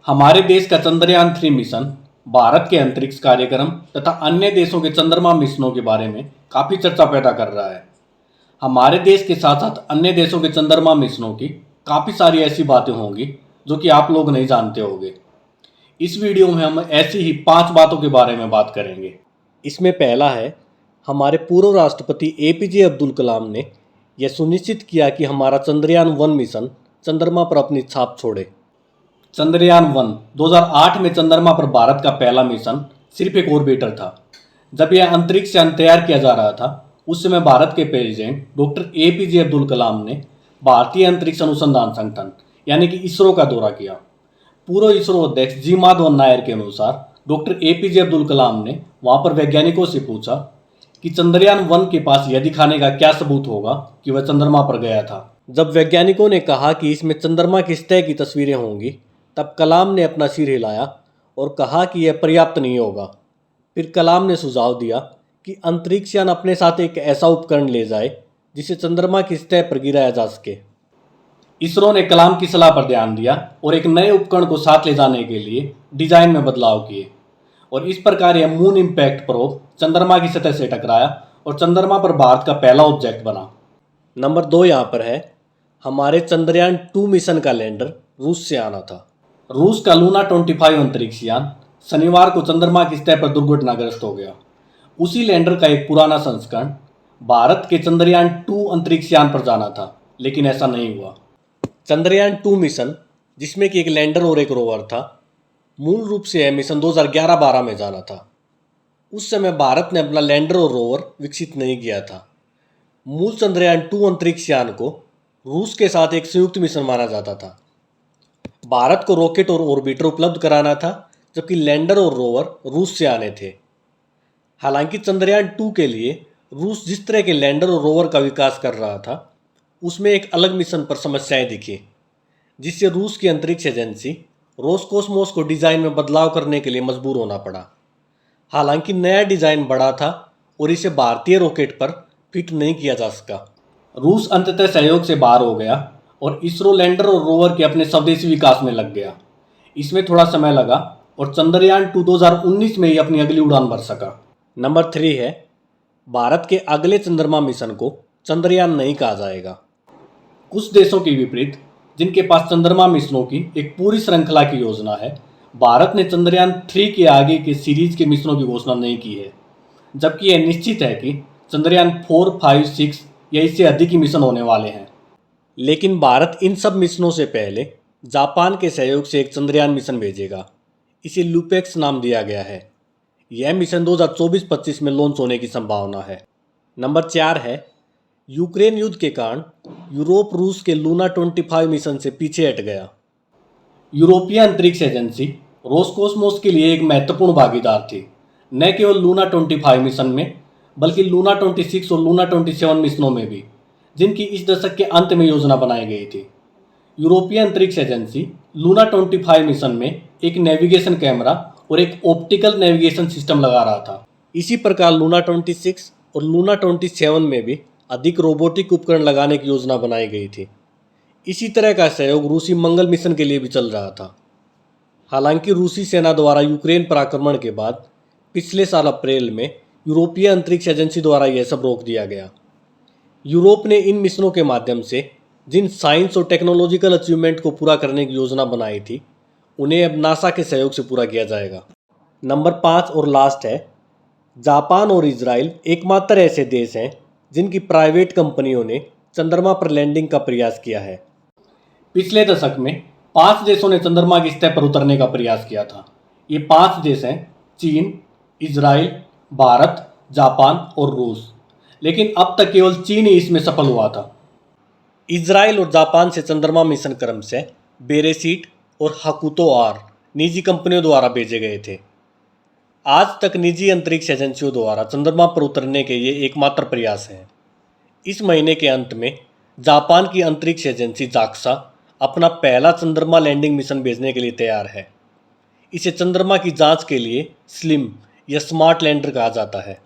हमारे देश का चंद्रयान-3 मिशन भारत के अंतरिक्ष कार्यक्रम तथा अन्य देशों के चंद्रमा मिशनों के बारे में काफ़ी चर्चा पैदा कर रहा है। हमारे देश के साथ साथ अन्य देशों के चंद्रमा मिशनों की काफ़ी सारी ऐसी बातें होंगी जो कि आप लोग नहीं जानते होंगे। इस वीडियो में हम ऐसी ही 5 बातों के बारे में बात करेंगे। इसमें पहला है, हमारे पूर्व राष्ट्रपति APJ अब्दुल कलाम ने यह सुनिश्चित किया कि हमारा चंद्रयान-1 मिशन चंद्रमा पर अपनी छाप छोड़े। चंद्रयान-1 2008 में चंद्रमा पर भारत का पहला मिशन सिर्फ एक ऑर्बिटर था। जब यह अंतरिक्ष यान तैयार किया जा रहा था, उस समय भारत के president doctor APJ Abdul Kalam ने भारतीय अंतरिक्ष अनुसंधान संगठन यानी कि इसरो का दौरा किया। पूर्व इसरो अध्यक्ष जी माधवन नायर के अनुसार डॉक्टर APJ अब्दुल कलाम ने वहां पर वैज्ञानिकों से पूछा कि चंद्रयान-1 के पास यह दिखाने का क्या सबूत होगा कि वह चंद्रमा पर गया था। जब वैज्ञानिकों ने कहा कि इसमें चंद्रमा की सतह की तस्वीरें होंगी, तब कलाम ने अपना सिर हिलाया और कहा कि यह पर्याप्त नहीं होगा। फिर कलाम ने सुझाव दिया कि अंतरिक्ष यान अपने साथ एक ऐसा उपकरण ले जाए जिसे चंद्रमा की सतह पर गिराया जा सके। इसरो ने कलाम की सलाह पर ध्यान दिया और एक नए उपकरण को साथ ले जाने के लिए डिजाइन में बदलाव किए और इस प्रकार यह मून इम्पैक्ट प्रोब चंद्रमा की सतह से टकराया और चंद्रमा पर भारत का पहला ऑब्जेक्ट बना। नंबर 2 यहाँ पर है, हमारे चंद्रयान-2 मिशन का लैंडर रूस से आना था। रूस का लूना 25 अंतरिक्ष यान शनिवार को चंद्रमा की सतह पर दुर्घटनाग्रस्त हो गया। उसी लैंडर का एक पुराना संस्करण भारत के चंद्रयान-2 अंतरिक्ष यान पर जाना था, लेकिन ऐसा नहीं हुआ। चंद्रयान-2 मिशन, जिसमें कि एक लैंडर और एक रोवर था, मूल रूप से यह मिशन 2011-12 में जाना था। उस समय भारत ने अपना लैंडर और रोवर विकसित नहीं किया था। मूल चंद्रयान-2 अंतरिक्ष यान को रूस के साथ एक संयुक्त मिशन माना जाता था। भारत को रॉकेट और ऑर्बिटर उपलब्ध कराना था, जबकि लैंडर और रोवर रूस से आने थे। हालांकि चंद्रयान-2 के लिए रूस जिस तरह के लैंडर और रोवर का विकास कर रहा था, उसमें एक अलग मिशन पर समस्याएं दिखी, जिससे रूस की अंतरिक्ष एजेंसी रोसकोसमोस को डिज़ाइन में बदलाव करने के लिए मजबूर होना पड़ा। हालांकि नया डिज़ाइन बड़ा था और इसे भारतीय रॉकेट पर फिट नहीं किया जा सका। रूस अंततः सहयोग से बाहर हो गया और इसरो लैंडर और रोवर के अपने स्वदेशी विकास में लग गया। इसमें थोड़ा समय लगा और चंद्रयान-2 2019 में ही अपनी अगली उड़ान भर सका। नंबर 3 है, भारत के अगले चंद्रमा मिशन को चंद्रयान नहीं कहा जाएगा। कुछ देशों के विपरीत, जिनके पास चंद्रमा मिशनों की एक पूरी श्रृंखला की योजना है, भारत ने चंद्रयान-3 के आगे के सीरीज के मिशनों की घोषणा नहीं की है, जबकि यह निश्चित है कि चंद्रयान-4, 5, 6 या इससे अधिक ही मिशन होने वाले हैं। लेकिन भारत इन सब मिशनों से पहले जापान के सहयोग से एक चंद्रयान मिशन भेजेगा। इसे लूपेक्स नाम दिया गया है। यह मिशन 2024-25 में लॉन्च होने की संभावना है। नंबर 4 है, यूक्रेन युद्ध के कारण यूरोप रूस के लूना 25 मिशन से पीछे हट गया। यूरोपीय अंतरिक्ष एजेंसी रोसकोसमोस के लिए एक महत्वपूर्ण भागीदार थी, न केवल लूना 25 मिशन में, बल्कि लूना 26 और लूना 27 मिशनों में भी, जिनकी इस दशक के अंत में योजना बनाई गई थी। यूरोपीय अंतरिक्ष एजेंसी लूना 25 मिशन में एक नेविगेशन कैमरा और एक ऑप्टिकल नेविगेशन सिस्टम लगा रहा था। इसी प्रकार लूना 26 और लूना 27 में भी अधिक रोबोटिक उपकरण लगाने की योजना बनाई गई थी। इसी तरह का सहयोग रूसी मंगल मिशन के लिए भी चल रहा था। हालांकि रूसी सेना द्वारा यूक्रेन पर आक्रमण के बाद पिछले साल अप्रैल में यूरोपीय अंतरिक्ष एजेंसी द्वारा यह सब रोक दिया गया। यूरोप ने इन मिशनों के माध्यम से जिन साइंस और टेक्नोलॉजिकल अचीवमेंट को पूरा करने की योजना बनाई थी, उन्हें अब नासा के सहयोग से पूरा किया जाएगा। नंबर 5 और लास्ट है, जापान और इजराइल एकमात्र ऐसे देश हैं जिनकी प्राइवेट कंपनियों ने चंद्रमा पर लैंडिंग का प्रयास किया है। पिछले दशक में 5 देशों ने चंद्रमा की सतह पर उतरने का प्रयास किया था। ये 5 देश हैं चीन, इजराइल, भारत, जापान और रूस। लेकिन अब तक केवल चीन ही इसमें सफल हुआ था। इजराइल और जापान से चंद्रमा मिशन क्रम से बेरेसीट और हकुतो आर निजी कंपनियों द्वारा भेजे गए थे। आज तक निजी अंतरिक्ष एजेंसियों द्वारा चंद्रमा पर उतरने के ये एकमात्र प्रयास हैं। इस महीने के अंत में जापान की अंतरिक्ष एजेंसी जाक्सा अपना पहला चंद्रमा लैंडिंग मिशन भेजने के लिए तैयार है। इसे चंद्रमा की जांच के लिए स्लिम या स्मार्ट लैंडर कहा जाता है।